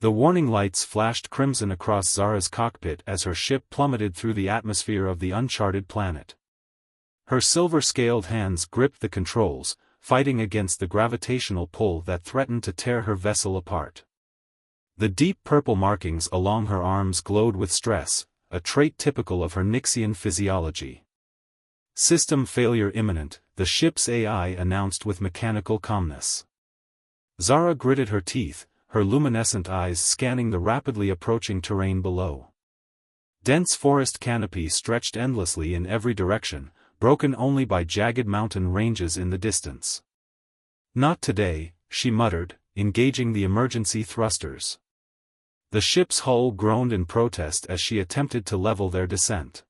The warning lights flashed crimson across Zara's cockpit as her ship plummeted through the atmosphere of the uncharted planet. Her silver-scaled hands gripped the controls, fighting against the gravitational pull that threatened to tear her vessel apart. The deep purple markings along her arms glowed with stress, a trait typical of her Nixian physiology. "System failure imminent," the ship's AI announced with mechanical calmness. Zara gritted her teeth, her luminescent eyes scanning the rapidly approaching terrain below. Dense forest canopy stretched endlessly in every direction, broken only by jagged mountain ranges in the distance. "Not today," she muttered, engaging the emergency thrusters. The ship's hull groaned in protest as she attempted to level their descent.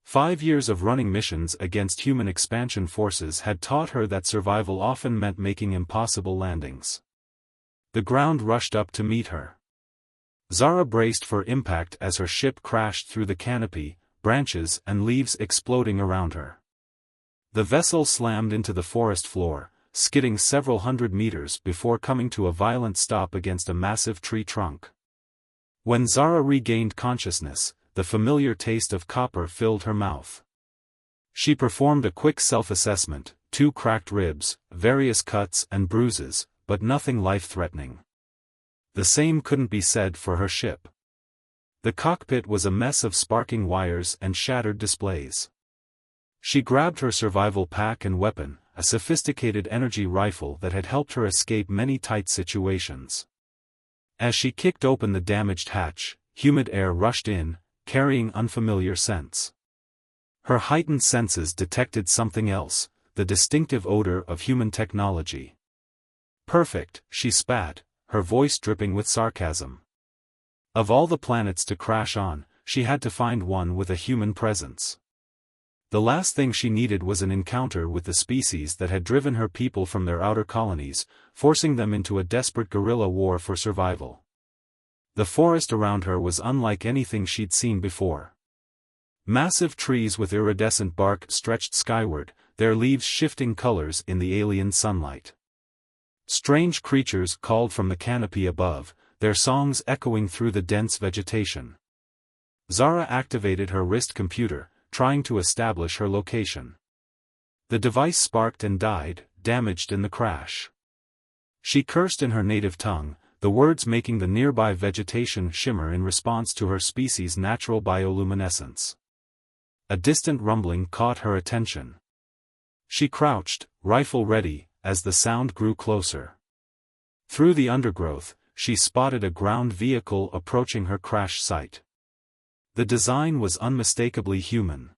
5 years of running missions against human expansion forces had taught her that survival often meant making impossible landings. The ground rushed up to meet her. Zara braced for impact as her ship crashed through the canopy, branches and leaves exploding around her. The vessel slammed into the forest floor, skidding several hundred meters before coming to a violent stop against a massive tree trunk. When Zara regained consciousness, the familiar taste of copper filled her mouth. She performed a quick self-assessment: 2 cracked ribs, various cuts and bruises, but nothing life-threatening. The same couldn't be said for her ship. The cockpit was a mess of sparking wires and shattered displays. She grabbed her survival pack and weapon, a sophisticated energy rifle that had helped her escape many tight situations. As she kicked open the damaged hatch, humid air rushed in, carrying unfamiliar scents. Her heightened senses detected something else, the distinctive odor of human technology. "Perfect," she spat, her voice dripping with sarcasm. Of all the planets to crash on, she had to find one with a human presence. The last thing she needed was an encounter with the species that had driven her people from their outer colonies, forcing them into a desperate guerrilla war for survival. The forest around her was unlike anything she'd seen before. Massive trees with iridescent bark stretched skyward, their leaves shifting colors in the alien sunlight. Strange creatures called from the canopy above, their songs echoing through the dense vegetation. Zara activated her wrist computer, trying to establish her location. The device sparked and died, damaged in the crash. She cursed in her native tongue, the words making the nearby vegetation shimmer in response to her species' natural bioluminescence. A distant rumbling caught her attention. She crouched, rifle ready, as the sound grew closer. Through the undergrowth, she spotted a ground vehicle approaching her crash site. The design was unmistakably human.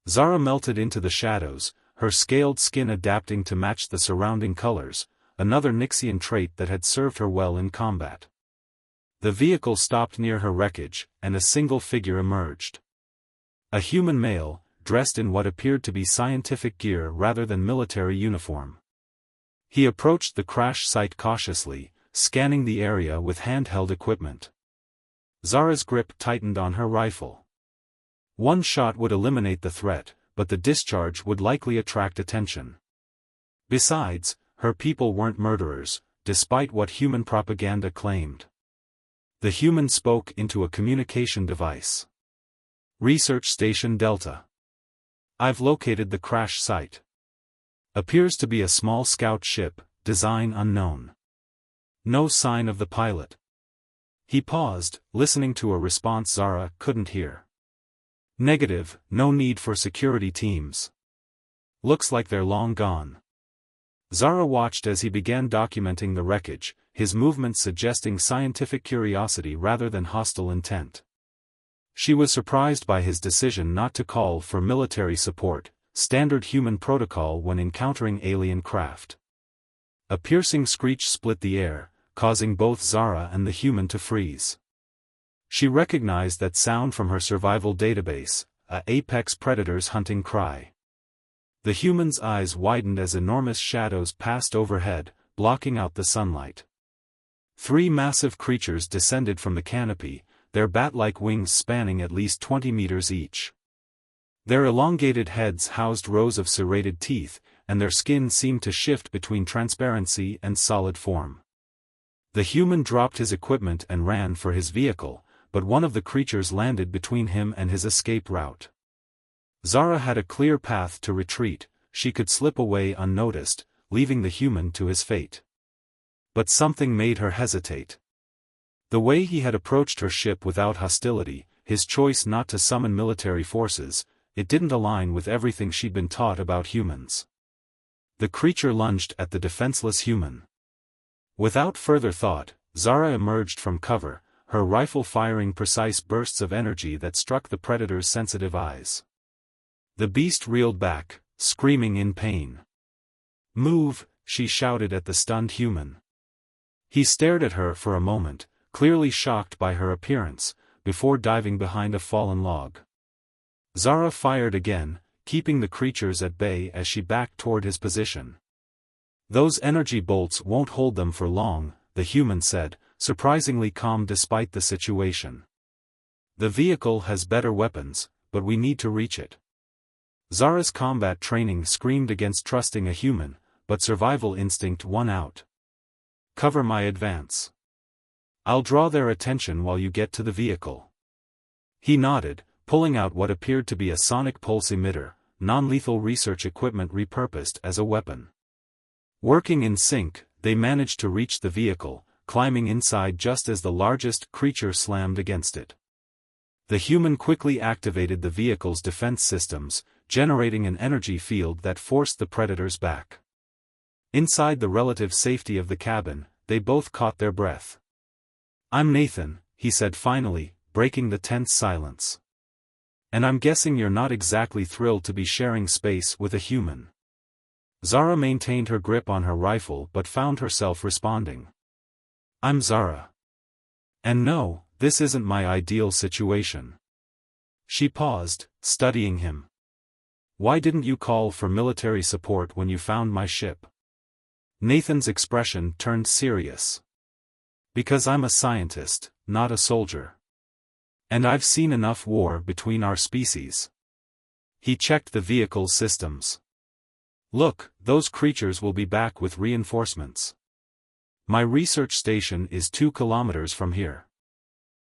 Zara melted into the shadows, her scaled skin adapting to match the surrounding colors, another Nixian trait that had served her well in combat. The vehicle stopped near her wreckage, and a single figure emerged. A human male, dressed in what appeared to be scientific gear rather than military uniform. He approached the crash site cautiously, scanning the area with handheld equipment. Zara's grip tightened on her rifle. One shot would eliminate the threat, but the discharge would likely attract attention. Besides, her people weren't murderers, despite what human propaganda claimed. The human spoke into a communication device. "Research Station Delta. I've located the crash site. Appears to be a small scout ship, design unknown. No sign of the pilot." He paused, listening to a response Zara couldn't hear. "Negative, no need for security teams. Looks like they're long gone." Zara watched as he began documenting the wreckage, his movements suggesting scientific curiosity rather than hostile intent. She was surprised by his decision not to call for military support, standard human protocol when encountering alien craft. A piercing screech split the air, causing both Zara and the human to freeze. She recognized that sound from her survival database, a apex predator's hunting cry. The human's eyes widened as enormous shadows passed overhead, blocking out the sunlight. 3 massive creatures descended from the canopy, their bat-like wings spanning at least 20 meters each. Their elongated heads housed rows of serrated teeth, and their skin seemed to shift between transparency and solid form. The human dropped his equipment and ran for his vehicle, but one of the creatures landed between him and his escape route. Zara had a clear path to retreat. She could slip away unnoticed, leaving the human to his fate. But something made her hesitate. The way he had approached her ship without hostility, his choice not to summon military forces, it didn't align with everything she'd been taught about humans. The creature lunged at the defenseless human. Without further thought, Zara emerged from cover, her rifle firing precise bursts of energy that struck the predator's sensitive eyes. The beast reeled back, screaming in pain. "Move," she shouted at the stunned human. He stared at her for a moment, clearly shocked by her appearance, before diving behind a fallen log. Zara fired again, keeping the creatures at bay as she backed toward his position. "Those energy bolts won't hold them for long," the human said, surprisingly calm despite the situation. "The vehicle has better weapons, but we need to reach it." Zara's combat training screamed against trusting a human, but survival instinct won out. "Cover my advance. I'll draw their attention while you get to the vehicle." He nodded, pulling out what appeared to be a sonic pulse emitter, non-lethal research equipment repurposed as a weapon. Working in sync, they managed to reach the vehicle, climbing inside just as the largest creature slammed against it. The human quickly activated the vehicle's defense systems, generating an energy field that forced the predators back. Inside the relative safety of the cabin, they both caught their breath. "I'm Nathan," he said finally, breaking the tense silence. "And I'm guessing you're not exactly thrilled to be sharing space with a human." Zara maintained her grip on her rifle but found herself responding. "I'm Zara. And no, this isn't my ideal situation." She paused, studying him. "Why didn't you call for military support when you found my ship?" Nathan's expression turned serious. "Because I'm a scientist, not a soldier. And I've seen enough war between our species." He checked the vehicle's systems. "Look, those creatures will be back with reinforcements. My research station is 2 kilometers from here.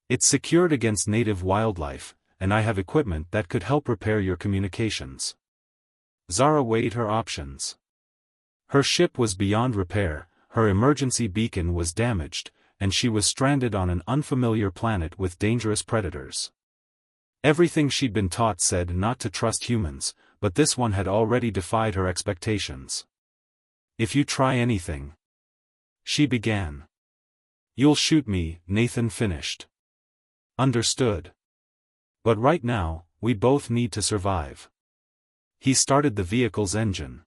It's secured against native wildlife, and I have equipment that could help repair your communications." Zara weighed her options. Her ship was beyond repair, her emergency beacon was damaged, and she was stranded on an unfamiliar planet with dangerous predators. Everything she'd been taught said not to trust humans, but this one had already defied her expectations. "If you try anything," she began. "You'll shoot me," Nathan finished. "Understood. But right now, we both need to survive." He started the vehicle's engine.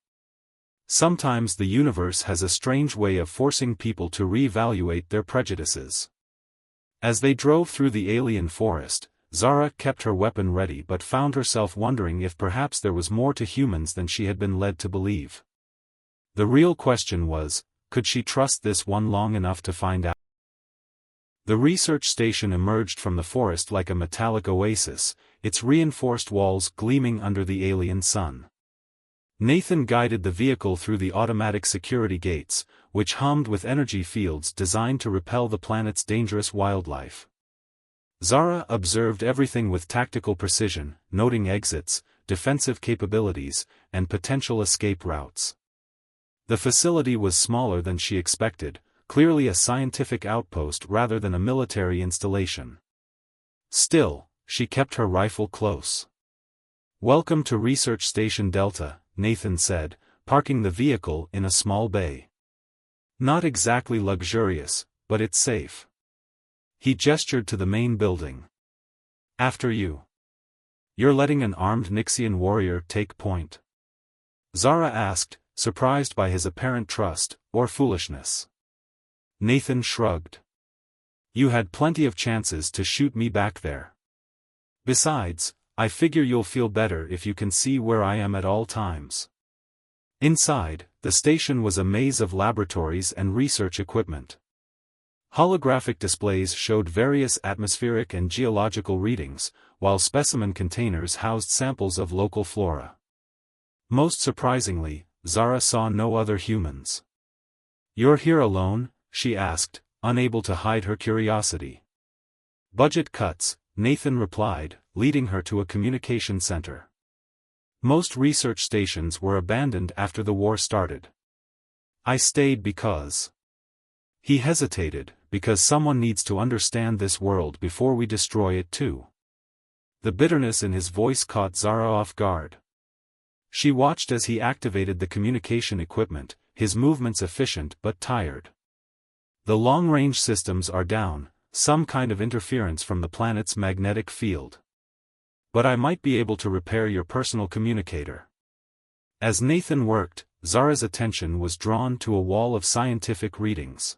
Sometimes the universe has a strange way of forcing people to reevaluate their prejudices. As they drove through the alien forest, Zara kept her weapon ready but found herself wondering if perhaps there was more to humans than she had been led to believe. The real question was, could she trust this one long enough to find out? The research station emerged from the forest like a metallic oasis, its reinforced walls gleaming under the alien sun. Nathan guided the vehicle through the automatic security gates, which hummed with energy fields designed to repel the planet's dangerous wildlife. Zara observed everything with tactical precision, noting exits, defensive capabilities, and potential escape routes. The facility was smaller than she expected, clearly a scientific outpost rather than a military installation. Still, she kept her rifle close. "Welcome to Research Station Delta," Nathan said, parking the vehicle in a small bay. "Not exactly luxurious, but it's safe." He gestured to the main building. "After you." "You're letting an armed Nixian warrior take point?" Zara asked, surprised by his apparent trust, or foolishness. Nathan shrugged. "You had plenty of chances to shoot me back there. Besides, I figure you'll feel better if you can see where I am at all times." Inside, the station was a maze of laboratories and research equipment. Holographic displays showed various atmospheric and geological readings, while specimen containers housed samples of local flora. Most surprisingly, Zara saw no other humans. "You're here alone?" she asked, unable to hide her curiosity. Budget cuts, Nathan replied, leading her to a communication center. Most research stations were abandoned after the war started. I stayed because... He hesitated, because someone needs to understand this world before we destroy it too. The bitterness in his voice caught Zara off guard. She watched as he activated the communication equipment, his movements efficient but tired. The long-range systems are down, some kind of interference from the planet's magnetic field. But I might be able to repair your personal communicator. As Nathan worked, Zara's attention was drawn to a wall of scientific readings.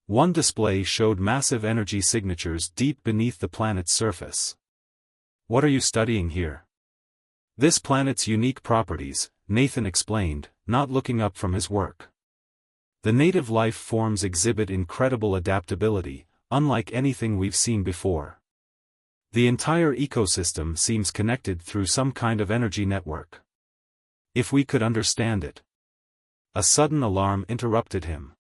One display showed massive energy signatures deep beneath the planet's surface. What are you studying here? This planet's unique properties, Nathan explained, not looking up from his work. The native life forms exhibit incredible adaptability, unlike anything we've seen before. The entire ecosystem seems connected through some kind of energy network. If we could understand it. A sudden alarm interrupted him.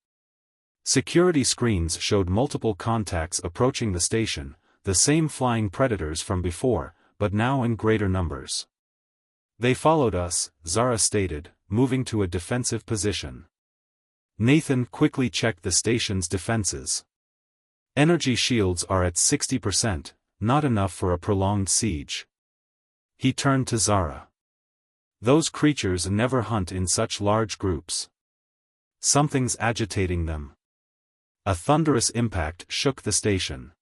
Security screens showed multiple contacts approaching the station, the same flying predators from before, but now in greater numbers. They followed us, Zara stated, moving to a defensive position. Nathan quickly checked the station's defenses. Energy shields are at 60%, not enough for a prolonged siege. He turned to Zara. Those creatures never hunt in such large groups. Something's agitating them. A thunderous impact shook the station.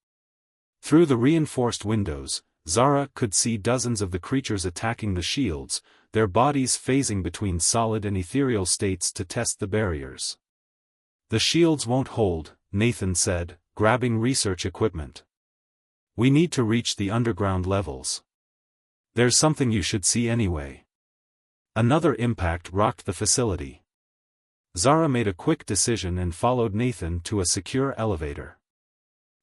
Through the reinforced windows, Zara could see dozens of the creatures attacking the shields, their bodies phasing between solid and ethereal states to test the barriers. The shields won't hold, Nathan said, grabbing research equipment. We need to reach the underground levels. There's something you should see anyway. Another impact rocked the facility. Zara made a quick decision and followed Nathan to a secure elevator.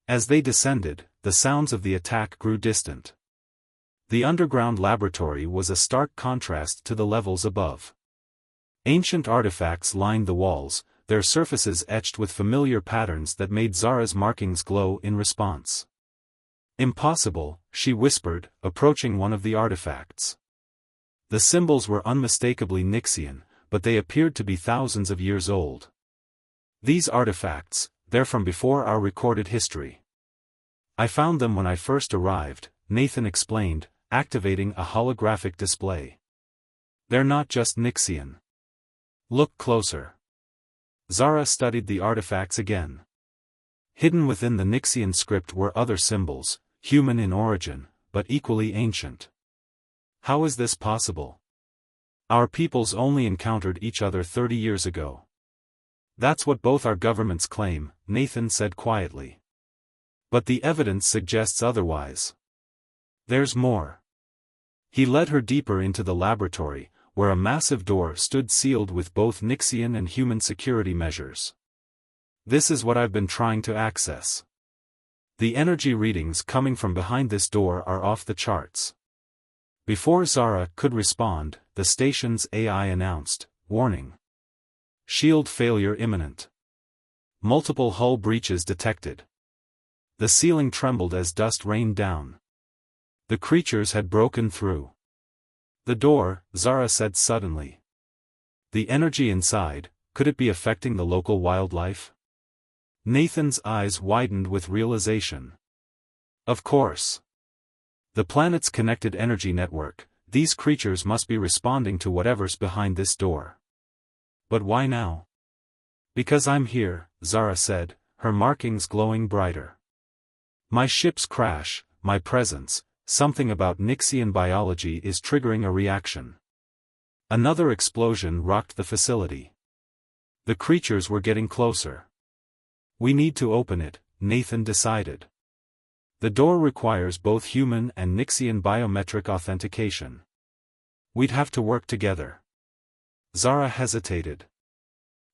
As they descended, the sounds of the attack grew distant. The underground laboratory was a stark contrast to the levels above. Ancient artifacts lined the walls, their surfaces etched with familiar patterns that made Zara's markings glow in response. Impossible, she whispered, approaching one of the artifacts. The symbols were unmistakably Nixian, but they appeared to be thousands of years old. These artifacts, they're from before our recorded history. I found them when I first arrived, Nathan explained, activating a holographic display. They're not just Nixian. Look closer. Zara studied the artifacts again. Hidden within the Nixian script were other symbols, human in origin, but equally ancient. How is this possible? Our peoples only encountered each other 30 years ago. That's what both our governments claim, Nathan said quietly. But the evidence suggests otherwise. There's more. He led her deeper into the laboratory, where a massive door stood sealed with both Nixian and human security measures. This is what I've been trying to access. The energy readings coming from behind this door are off the charts. Before Zara could respond, the station's AI announced, warning. Shield failure imminent. Multiple hull breaches detected. The ceiling trembled as dust rained down. The creatures had broken through. The door, Zara said suddenly. The energy inside, could it be affecting the local wildlife? Nathan's eyes widened with realization. Of course. The planet's connected energy network, these creatures must be responding to whatever's behind this door. But why now? Because I'm here, Zara said, her markings glowing brighter. My ship's crash, my presence, something about Nixian biology is triggering a reaction. Another explosion rocked the facility. The creatures were getting closer. We need to open it, Nathan decided. The door requires both human and Nixian biometric authentication. We'd have to work together. Zara hesitated.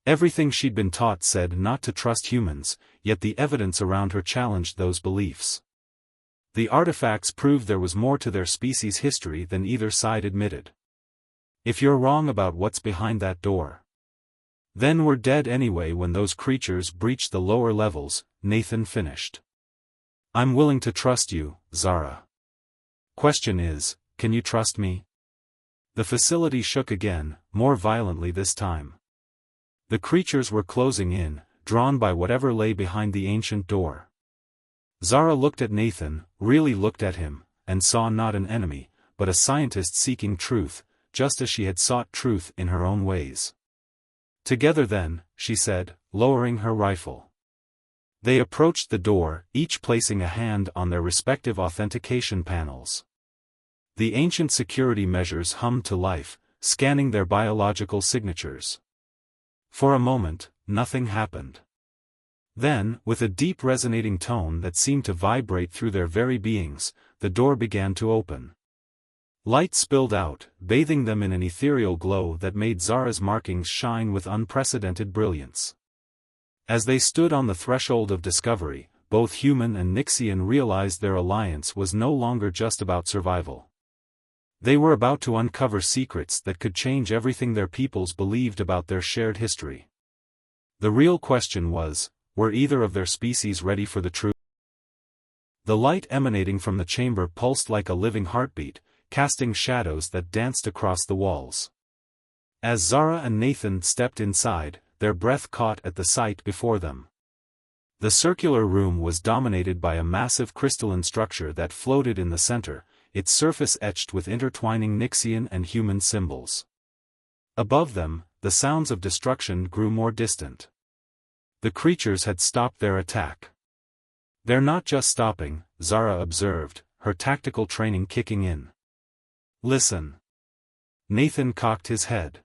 Everything she'd been taught said not to trust humans, yet the evidence around her challenged those beliefs. The artifacts proved there was more to their species' history than either side admitted. If you're wrong about what's behind that door. Then we're dead anyway when those creatures breach the lower levels, Nathan finished. I'm willing to trust you, Zara. Question is, can you trust me? The facility shook again, more violently this time. The creatures were closing in, drawn by whatever lay behind the ancient door. Zara looked at Nathan, really looked at him, and saw not an enemy, but a scientist seeking truth, just as she had sought truth in her own ways. Together then, she said, lowering her rifle. They approached the door, each placing a hand on their respective authentication panels. The ancient security measures hummed to life, scanning their biological signatures. For a moment, nothing happened. Then, with a deep resonating tone that seemed to vibrate through their very beings, the door began to open. Light spilled out, bathing them in an ethereal glow that made Zara's markings shine with unprecedented brilliance. As they stood on the threshold of discovery, both human and Nixian realized their alliance was no longer just about survival. They were about to uncover secrets that could change everything their peoples believed about their shared history. The real question was, were either of their species ready for the truth? The light emanating from the chamber pulsed like a living heartbeat, casting shadows that danced across the walls. As Zara and Nathan stepped inside, their breath caught at the sight before them. The circular room was dominated by a massive crystalline structure that floated in the center, its surface etched with intertwining Nixian and human symbols. Above them, the sounds of destruction grew more distant. The creatures had stopped their attack. They're not just stopping, Zara observed, her tactical training kicking in. Listen. Nathan cocked his head.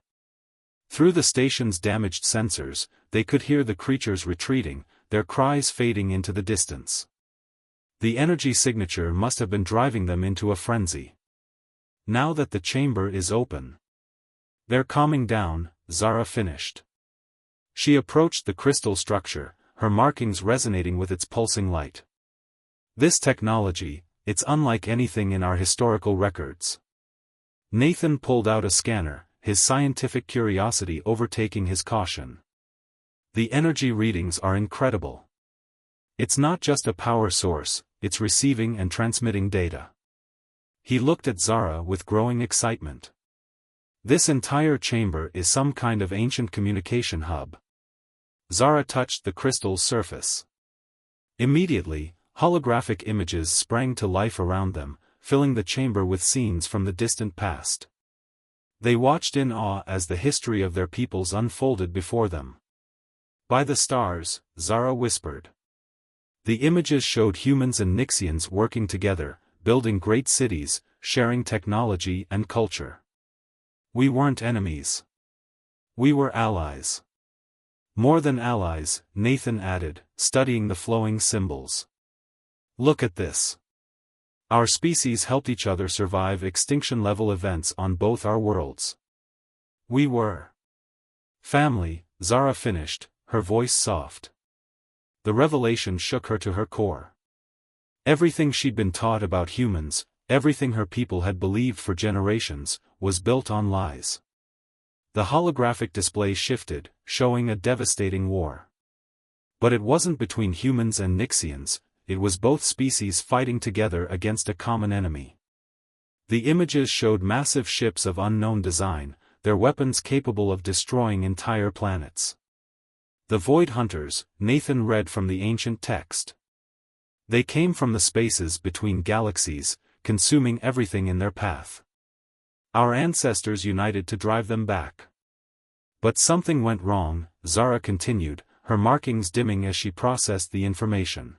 Through the station's damaged sensors, they could hear the creatures retreating, their cries fading into the distance. The energy signature must have been driving them into a frenzy. Now that the chamber is open. They're calming down, Zara finished. She approached the crystal structure, her markings resonating with its pulsing light. This technology, it's unlike anything in our historical records. Nathan pulled out a scanner, his scientific curiosity overtaking his caution. The energy readings are incredible. It's not just a power source, it's receiving and transmitting data. He looked at Zara with growing excitement. This entire chamber is some kind of ancient communication hub. Zara touched the crystal's surface. Immediately, holographic images sprang to life around them, filling the chamber with scenes from the distant past. They watched in awe as the history of their peoples unfolded before them. By the stars, Zara whispered. The images showed humans and Nixians working together, building great cities, sharing technology and culture. We weren't enemies. We were allies. More than allies, Nathan added, studying the flowing symbols. Look at this. Our species helped each other survive extinction-level events on both our worlds. We were family, Zara finished, her voice soft. The revelation shook her to her core. Everything she'd been taught about humans, everything her people had believed for generations, was built on lies. The holographic display shifted, showing a devastating war. But it wasn't between humans and Nixians, it was both species fighting together against a common enemy. The images showed massive ships of unknown design, their weapons capable of destroying entire planets. The Void Hunters, Nathan read from the ancient text. They came from the spaces between galaxies, consuming everything in their path. Our ancestors united to drive them back. But something went wrong, Zara continued, her markings dimming as she processed the information.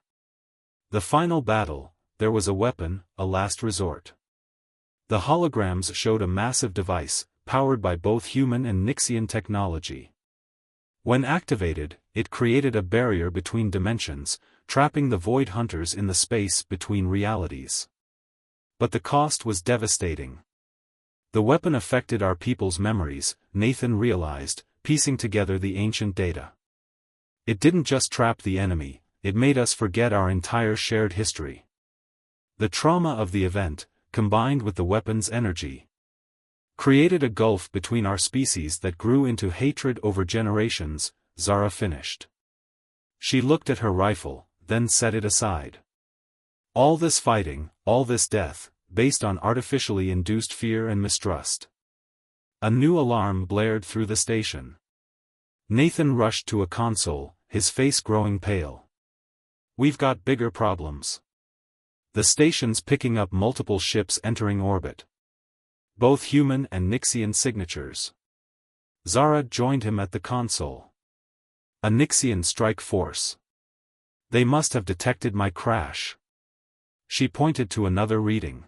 The final battle, there was a weapon, a last resort. The holograms showed a massive device, powered by both human and Nixian technology. When activated, it created a barrier between dimensions, trapping the Void Hunters in the space between realities. But the cost was devastating. The weapon affected our people's memories, Nathan realized, piecing together the ancient data. It didn't just trap the enemy, it made us forget our entire shared history. The trauma of the event, combined with the weapon's energy, Created a gulf between our species that grew into hatred over generations, Zara finished. She looked at her rifle, then set it aside. All this fighting, all this death, based on artificially induced fear and mistrust. A new alarm blared through the station. Nathan rushed to a console, his face growing pale. We've got bigger problems. The station's picking up multiple ships entering orbit. Both human and Nixian signatures. Zara joined him at the console. A Nixian strike force. They must have detected my crash. She pointed to another reading.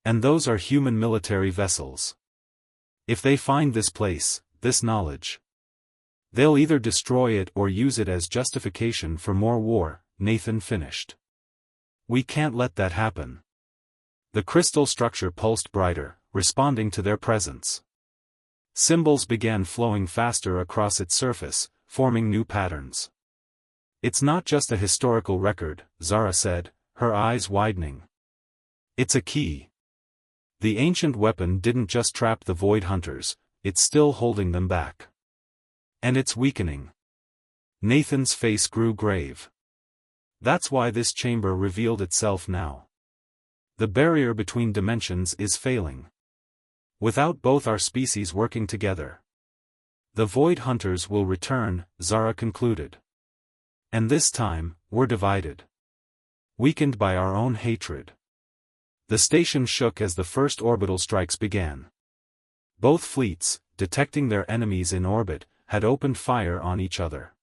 And those are human military vessels. If they find this place, this knowledge, they'll either destroy it or use it as justification for more war, Nathan finished. We can't let that happen. The crystal structure pulsed brighter, responding to their presence. Symbols began flowing faster across its surface, forming new patterns. It's not just a historical record, Zara said, her eyes widening. It's a key. The ancient weapon didn't just trap the Void Hunters, it's still holding them back. And it's weakening. Nathan's face grew grave. That's why this chamber revealed itself now. The barrier between dimensions is failing. Without both our species working together, the Void Hunters will return, Zara concluded. And this time, we're divided. Weakened by our own hatred. The station shook as the first orbital strikes began. Both fleets, detecting their enemies in orbit, had opened fire on each other.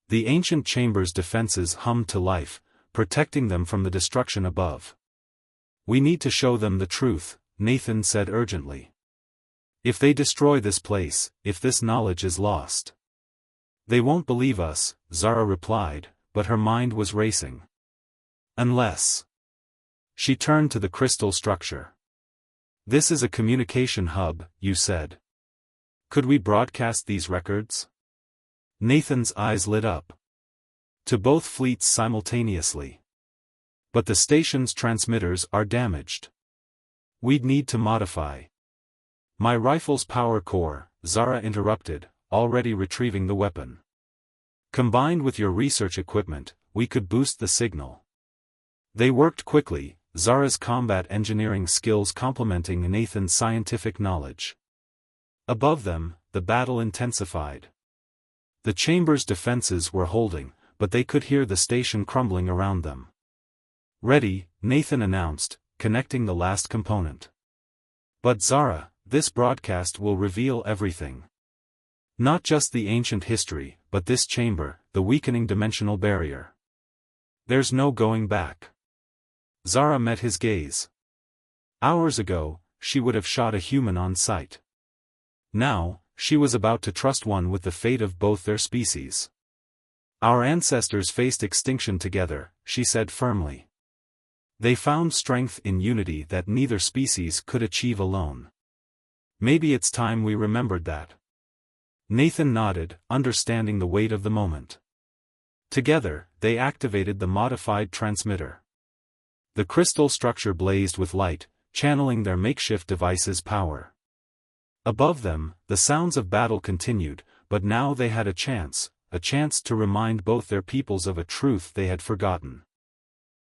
The ancient chamber's defenses hummed to life, protecting them from the destruction above. We need to show them the truth, Nathan said urgently. If they destroy this place, if this knowledge is lost, they won't believe us, Zara replied, but her mind was racing. Unless. She turned to the crystal structure. This is a communication hub, you said. Could we broadcast these records? Nathan's eyes lit up. To both fleets simultaneously. But the station's transmitters are damaged. We'd need to modify. My rifle's power core, Zara interrupted, already retrieving the weapon. Combined with your research equipment, we could boost the signal. They worked quickly, Zara's combat engineering skills complementing Nathan's scientific knowledge. Above them, the battle intensified. The chamber's defenses were holding, but they could hear the station crumbling around them. Ready, Nathan announced, connecting the last component. But Zara, this broadcast will reveal everything. Not just the ancient history, but this chamber, the weakening dimensional barrier. There's no going back. Zara met his gaze. Hours ago, she would have shot a human on sight. Now, she was about to trust one with the fate of both their species. Our ancestors faced extinction together, she said firmly. They found strength in unity that neither species could achieve alone. Maybe it's time we remembered that. Nathan nodded, understanding the weight of the moment. Together, they activated the modified transmitter. The crystal structure blazed with light, channeling their makeshift device's power. Above them, the sounds of battle continued, but now they had a chance to remind both their peoples of a truth they had forgotten.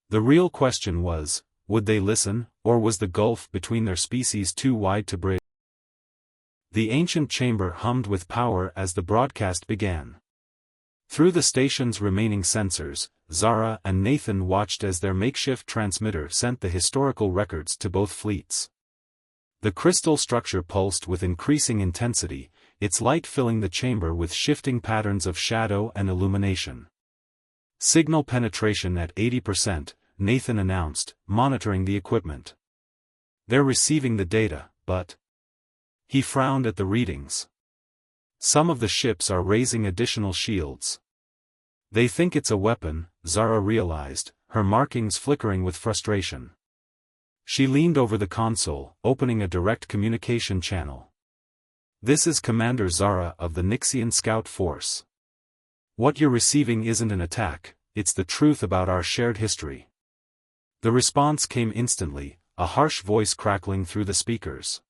The real question was, would they listen, or was the gulf between their species too wide to bridge? The ancient chamber hummed with power as the broadcast began. Through the station's remaining sensors, Zara and Nathan watched as their makeshift transmitter sent the historical records to both fleets. The crystal structure pulsed with increasing intensity, its light filling the chamber with shifting patterns of shadow and illumination. Signal penetration at 80%, Nathan announced, monitoring the equipment. They're receiving the data, but... He frowned at the readings. Some of the ships are raising additional shields. They think it's a weapon, Zara realized, her markings flickering with frustration. She leaned over the console, opening a direct communication channel. This is Commander Zara of the Nixian Scout Force. What you're receiving isn't an attack, it's the truth about our shared history. The response came instantly, a harsh voice crackling through the speakers.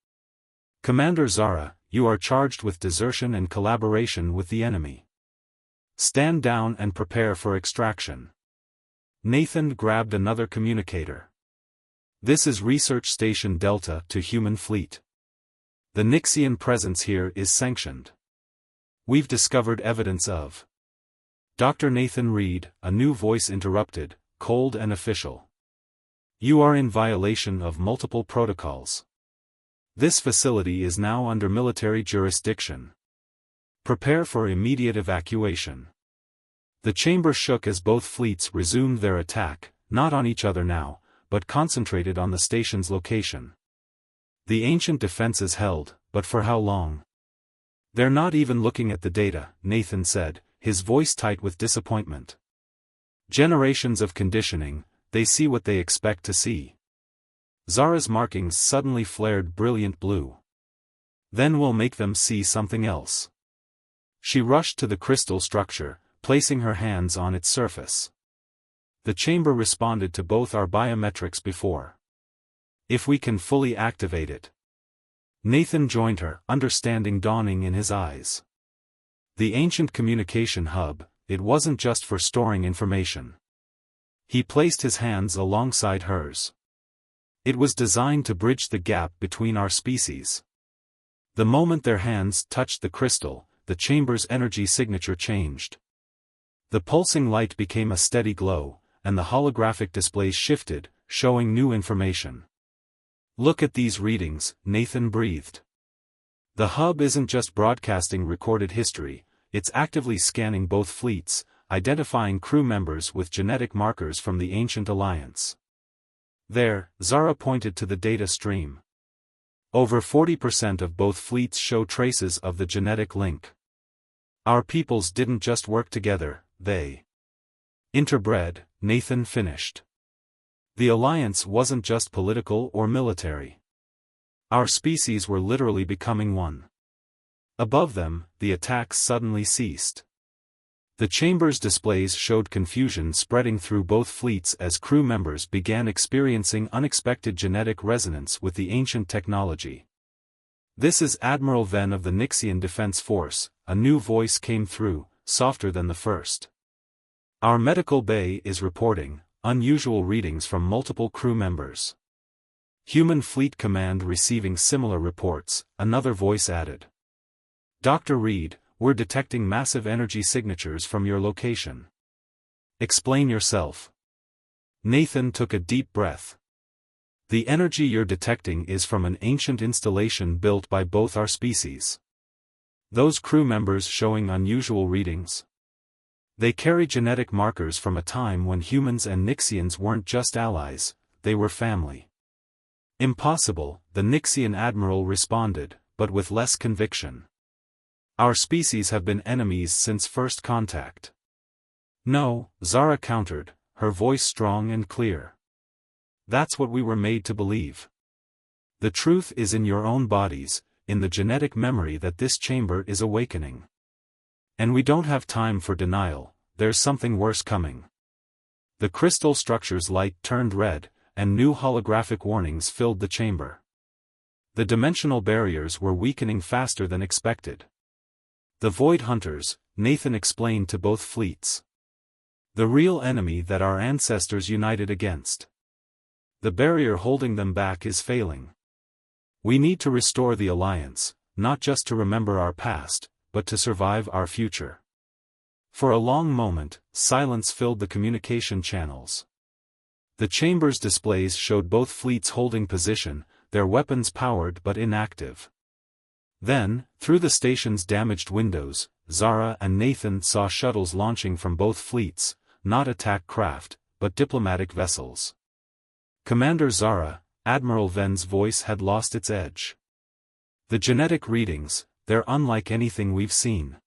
Commander Zara, you are charged with desertion and collaboration with the enemy. Stand down and prepare for extraction. Nathan grabbed another communicator. This is Research Station Delta to Human Fleet. The Nixian presence here is sanctioned. We've discovered evidence of. Dr. Nathan Reed, a new voice interrupted, cold and official. You are in violation of multiple protocols. This facility is now under military jurisdiction. Prepare for immediate evacuation. The chamber shook as both fleets resumed their attack, not on each other now, but concentrated on the station's location. The ancient defenses held, but for how long? They're not even looking at the data, Nathan said, his voice tight with disappointment. Generations of conditioning, they see what they expect to see. Zara's markings suddenly flared brilliant blue. Then we'll make them see something else. She rushed to the crystal structure, placing her hands on its surface. The chamber responded to both our biometrics before. If we can fully activate it. Nathan joined her, understanding dawning in his eyes. The ancient communication hub, it wasn't just for storing information. He placed his hands alongside hers. It was designed to bridge the gap between our species. The moment their hands touched the crystal, the chamber's energy signature changed. The pulsing light became a steady glow, and the holographic displays shifted, showing new information. Look at these readings, Nathan breathed. The hub isn't just broadcasting recorded history, it's actively scanning both fleets, identifying crew members with genetic markers from the ancient alliance. There, Zara pointed to the data stream. Over 40% of both fleets show traces of the genetic link. Our peoples didn't just work together, they interbred, Nathan finished. The alliance wasn't just political or military. Our species were literally becoming one. Above them, the attacks suddenly ceased. The chamber's displays showed confusion spreading through both fleets as crew members began experiencing unexpected genetic resonance with the ancient technology. This is Admiral Venn of the Nixian Defense Force, a new voice came through, softer than the first. Our medical bay is reporting unusual readings from multiple crew members. Human Fleet Command receiving similar reports, another voice added. Dr. Reed, we're detecting massive energy signatures from your location. Explain yourself. Nathan took a deep breath. The energy you're detecting is from an ancient installation built by both our species. Those crew members showing unusual readings. They carry genetic markers from a time when humans and Nixians weren't just allies, they were family. Impossible, the Nixian admiral responded, but with less conviction. Our species have been enemies since first contact. No, Zara countered, her voice strong and clear. That's what we were made to believe. The truth is in your own bodies, in the genetic memory that this chamber is awakening. And we don't have time for denial, there's something worse coming. The crystal structure's light turned red, and new holographic warnings filled the chamber. The dimensional barriers were weakening faster than expected. The Void Hunters, Nathan explained to both fleets. The real enemy that our ancestors united against. The barrier holding them back is failing. We need to restore the alliance, not just to remember our past, but to survive our future. For a long moment, silence filled the communication channels. The chamber's displays showed both fleets holding position, their weapons powered but inactive. Then, through the station's damaged windows, Zara and Nathan saw shuttles launching from both fleets, not attack craft, but diplomatic vessels. Commander Zara, Admiral Venn's voice had lost its edge. The genetic readings, they're unlike anything we've seen.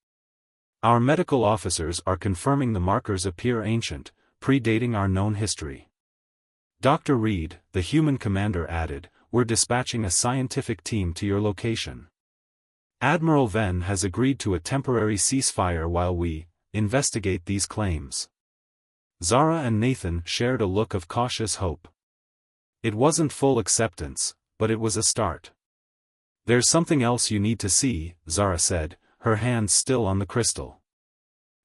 Our medical officers are confirming the markers appear ancient, predating our known history. Dr. Reed, the human commander added, we're dispatching a scientific team to your location. Admiral Venn has agreed to a temporary ceasefire while we investigate these claims. Zara and Nathan shared a look of cautious hope. It wasn't full acceptance, but it was a start. There's something else you need to see, Zara said, her hands still on the crystal.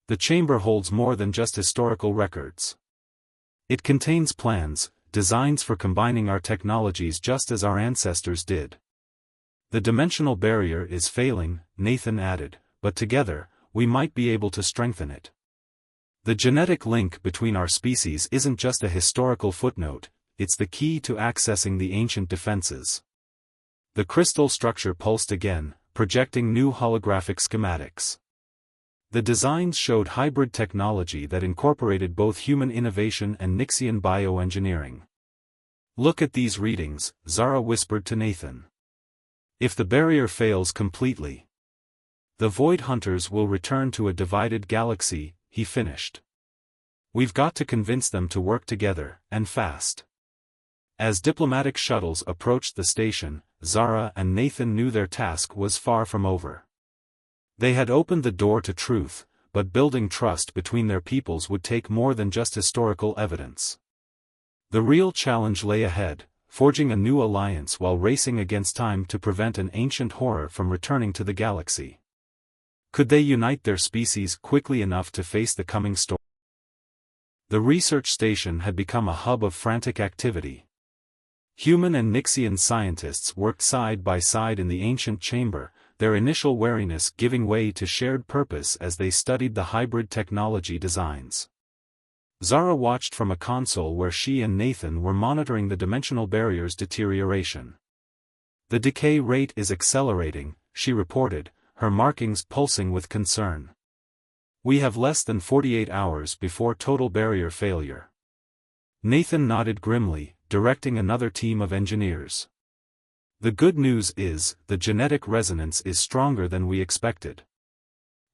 The chamber holds more than just historical records. It contains plans, designs for combining our technologies just as our ancestors did. The dimensional barrier is failing, Nathan added, but together, we might be able to strengthen it. The genetic link between our species isn't just a historical footnote, it's the key to accessing the ancient defenses. The crystal structure pulsed again, projecting new holographic schematics. The designs showed hybrid technology that incorporated both human innovation and Nixian bioengineering. Look at these readings, Zara whispered to Nathan. If the barrier fails completely, the Void Hunters will return to a divided galaxy, he finished. We've got to convince them to work together, and fast. As diplomatic shuttles approached the station, Zara and Nathan knew their task was far from over. They had opened the door to truth, but building trust between their peoples would take more than just historical evidence. The real challenge lay ahead, forging a new alliance while racing against time to prevent an ancient horror from returning to the galaxy. Could they unite their species quickly enough to face the coming storm? The research station had become a hub of frantic activity. Human and Nixian scientists worked side by side in the ancient chamber, their initial wariness giving way to shared purpose as they studied the hybrid technology designs. Zara watched from a console where she and Nathan were monitoring the dimensional barrier's deterioration. The decay rate is accelerating, she reported, her markings pulsing with concern. We have less than 48 hours before total barrier failure. Nathan nodded grimly, directing another team of engineers. The good news is, the genetic resonance is stronger than we expected.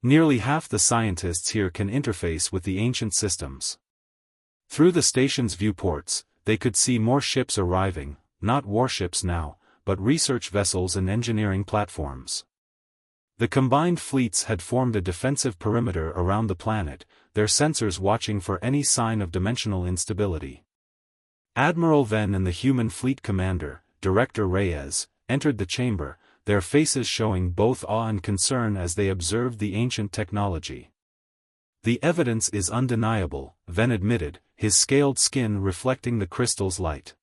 Nearly half the scientists here can interface with the ancient systems. Through the station's viewports, they could see more ships arriving, not warships now, but research vessels and engineering platforms. The combined fleets had formed a defensive perimeter around the planet, their sensors watching for any sign of dimensional instability. Admiral Venn and the human fleet commander, Director Reyes, entered the chamber, their faces showing both awe and concern as they observed the ancient technology. The evidence is undeniable, Venn admitted, his scaled skin reflecting the crystal's light.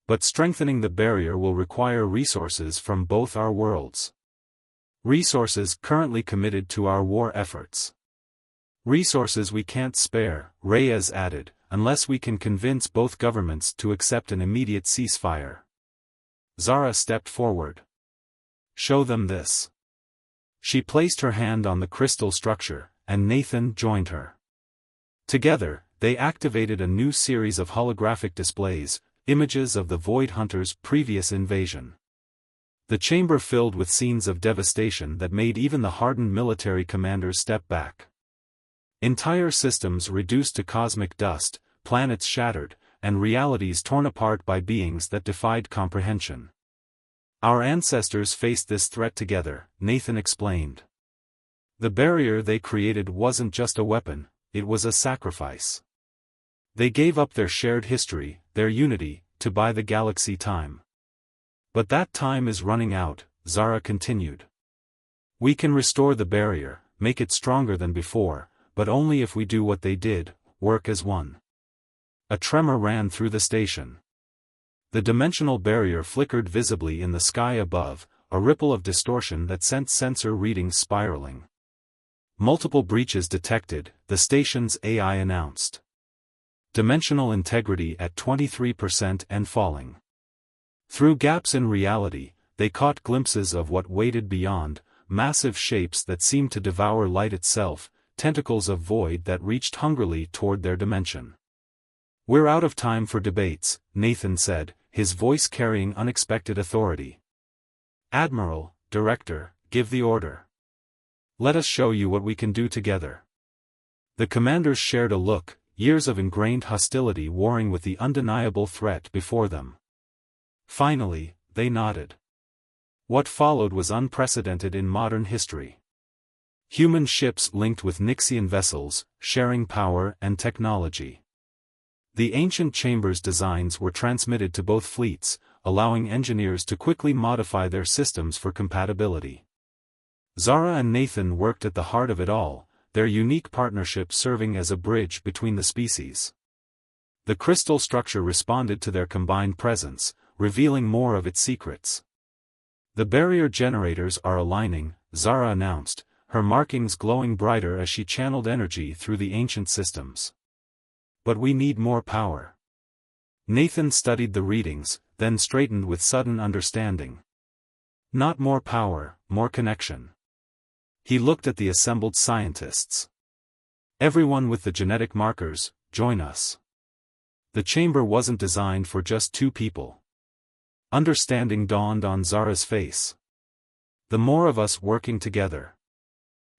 But strengthening the barrier will require resources from both our worlds. Resources currently committed to our war efforts. Resources we can't spare, Reyes added, unless we can convince both governments to accept an immediate ceasefire. Zara stepped forward. Show them this. She placed her hand on the crystal structure, and Nathan joined her. Together, they activated a new series of holographic displays, images of the Void Hunters' previous invasion. The chamber filled with scenes of devastation that made even the hardened military commanders step back. Entire systems reduced to cosmic dust, planets shattered, and realities torn apart by beings that defied comprehension. Our ancestors faced this threat together, Nathan explained. The barrier they created wasn't just a weapon, it was a sacrifice. They gave up their shared history, their unity, to buy the galaxy time. But that time is running out, Zara continued. We can restore the barrier, make it stronger than before, but only if we do what they did, work as one. A tremor ran through the station. The dimensional barrier flickered visibly in the sky above, a ripple of distortion that sent sensor readings spiraling. Multiple breaches detected, the station's AI announced. Dimensional integrity at 23% and falling. Through gaps in reality, they caught glimpses of what waited beyond, massive shapes that seemed to devour light itself, tentacles of void that reached hungrily toward their dimension. We're out of time for debates, Nathan said, his voice carrying unexpected authority. Admiral, Director, give the order. Let us show you what we can do together. The commanders shared a look, years of ingrained hostility warring with the undeniable threat before them. Finally, they nodded. What followed was unprecedented in modern history. Human ships linked with Nixian vessels, sharing power and technology. The ancient chamber's designs were transmitted to both fleets, allowing engineers to quickly modify their systems for compatibility. Zara and Nathan worked at the heart of it all, their unique partnership serving as a bridge between the species. The crystal structure responded to their combined presence, revealing more of its secrets. "The barrier generators are aligning," Zara announced, her markings glowing brighter as she channeled energy through the ancient systems. "But we need more power." Nathan studied the readings, then straightened with sudden understanding. "Not more power, more connection." He looked at the assembled scientists. "Everyone with the genetic markers, join us." The chamber wasn't designed for just two people. Understanding dawned on Zara's face. "The more of us working together,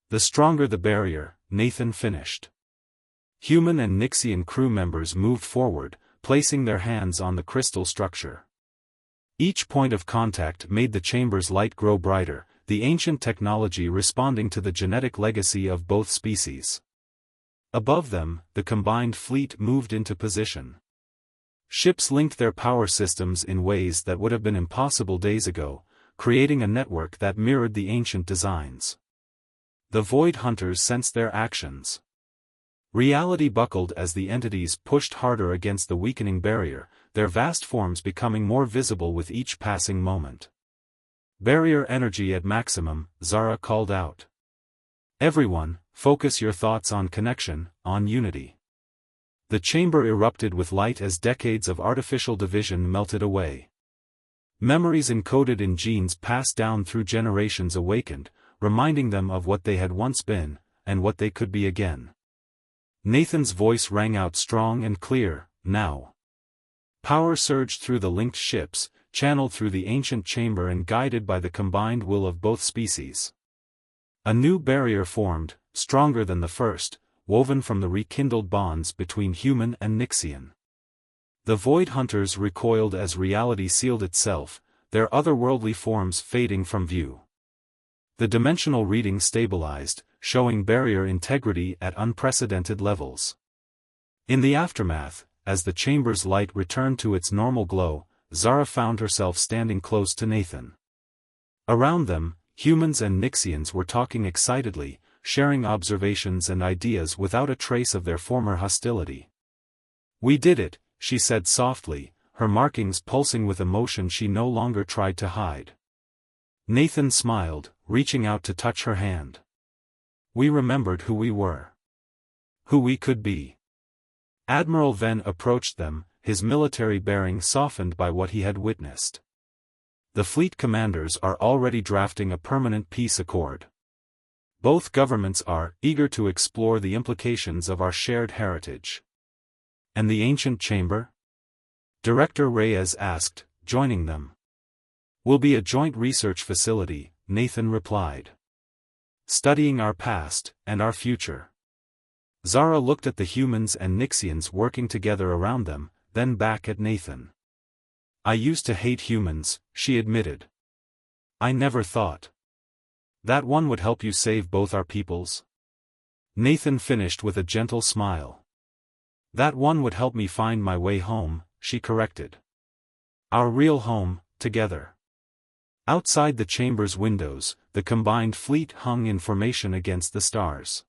the stronger the barrier," Nathan finished. Human and Nixian crew members moved forward, placing their hands on the crystal structure. Each point of contact made the chamber's light grow brighter, the ancient technology responding to the genetic legacy of both species. Above them, the combined fleet moved into position. Ships linked their power systems in ways that would have been impossible days ago, creating a network that mirrored the ancient designs. The Void Hunters sensed their actions. Reality buckled as the entities pushed harder against the weakening barrier, their vast forms becoming more visible with each passing moment. "Barrier energy at maximum," Zara called out. "Everyone, focus your thoughts on connection, on unity." The chamber erupted with light as decades of artificial division melted away. Memories encoded in genes passed down through generations awakened, reminding them of what they had once been, and what they could be again. Nathan's voice rang out strong and clear, "Now." Power surged through the linked ships, channeled through the ancient chamber and guided by the combined will of both species. A new barrier formed, stronger than the first, woven from the rekindled bonds between human and Nixian. The Void Hunters recoiled as reality sealed itself, their otherworldly forms fading from view. The dimensional reading stabilized, showing barrier integrity at unprecedented levels. In the aftermath, as the chamber's light returned to its normal glow, Zara found herself standing close to Nathan. Around them, humans and Nixians were talking excitedly, sharing observations and ideas without a trace of their former hostility. "We did it," she said softly, her markings pulsing with emotion she no longer tried to hide. Nathan smiled, reaching out to touch her hand. "We remembered who we were. Who we could be." Admiral Venn approached them, his military bearing softened by what he had witnessed. "The fleet commanders are already drafting a permanent peace accord. Both governments are eager to explore the implications of our shared heritage." "And the ancient chamber?" Director Reyes asked, joining them. "Will be a joint research facility," Nathan replied. "Studying our past, and our future." Zara looked at the humans and Nixians working together around them, then back at Nathan. "I used to hate humans," she admitted. "I never thought that one would help you save both our peoples." Nathan finished with a gentle smile. "That one would help me find my way home," she corrected. "Our real home, together." Outside the chamber's windows, the combined fleet hung in formation against the stars.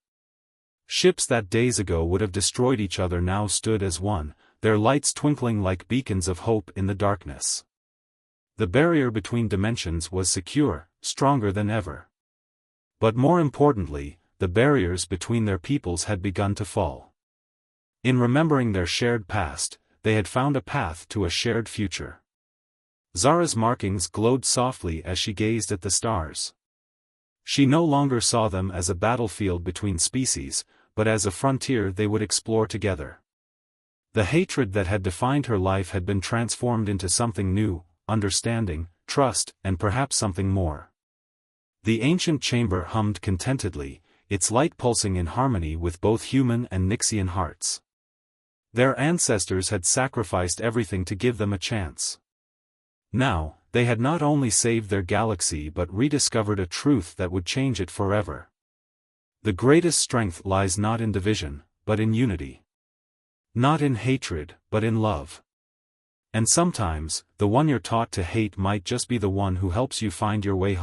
Ships that days ago would have destroyed each other now stood as one, their lights twinkling like beacons of hope in the darkness. The barrier between dimensions was secure, stronger than ever. But more importantly, the barriers between their peoples had begun to fall. In remembering their shared past, they had found a path to a shared future. Zara's markings glowed softly as she gazed at the stars. She no longer saw them as a battlefield between species, but as a frontier they would explore together. The hatred that had defined her life had been transformed into something new, understanding, trust, and perhaps something more. The ancient chamber hummed contentedly, its light pulsing in harmony with both human and Nixian hearts. Their ancestors had sacrificed everything to give them a chance. Now, they had not only saved their galaxy but rediscovered a truth that would change it forever. The greatest strength lies not in division, but in unity. Not in hatred, but in love. And sometimes, the one you're taught to hate might just be the one who helps you find your way home.